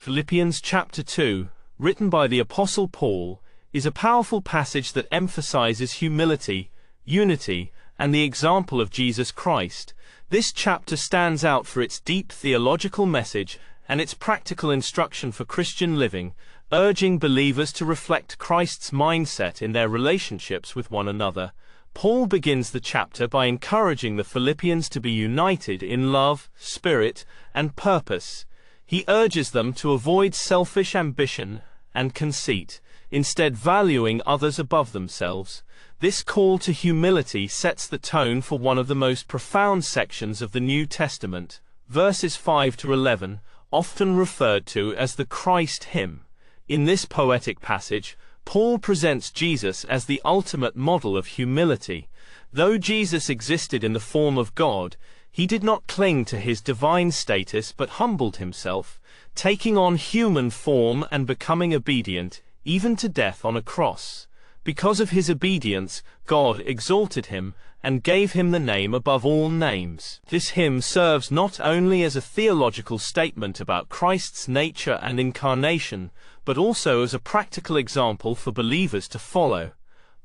Philippians chapter 2, written by the Apostle Paul, is a powerful passage that emphasizes humility, unity, and the example of Jesus Christ. This chapter stands out for its deep theological message and its practical instruction for Christian living, urging believers to reflect Christ's mindset in their relationships with one another. Paul begins the chapter by encouraging the Philippians to be united in love, spirit, and purpose. He urges them to avoid selfish ambition and conceit, instead valuing others above themselves. This call to humility sets the tone for one of the most profound sections of the New Testament, verses 5 to 11, often referred to as the Christ hymn. In this poetic passage, Paul presents Jesus as the ultimate model of humility. Though Jesus existed in the form of God, he did not cling to his divine status but humbled himself, taking on human form and becoming obedient, even to death on a cross. Because of his obedience, God exalted him and gave him the name above all names. This hymn serves not only as a theological statement about Christ's nature and incarnation, but also as a practical example for believers to follow.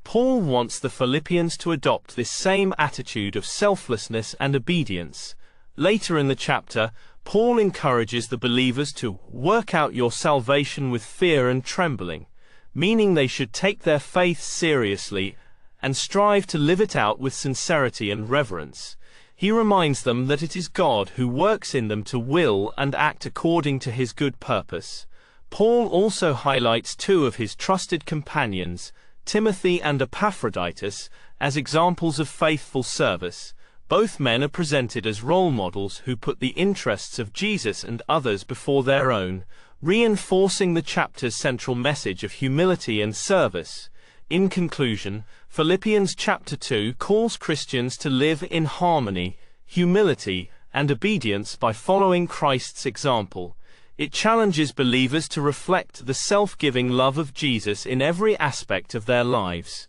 Paul wants the Philippians to adopt this same attitude of selflessness and obedience. Later in the chapter, Paul encourages the believers to work out your salvation with fear and trembling, meaning they should take their faith seriously and strive to live it out with sincerity and reverence. He reminds them that it is God who works in them to will and act according to his good purpose. Paul also highlights two of his trusted companions, Timothy and Epaphroditus, as examples of faithful service. Both men are presented as role models who put the interests of Jesus and others before their own, reinforcing the chapter's central message of humility and service. In conclusion, Philippians chapter 2 calls Christians to live in harmony, humility, and obedience by following Christ's example. It challenges believers to reflect the self-giving love of Jesus in every aspect of their lives.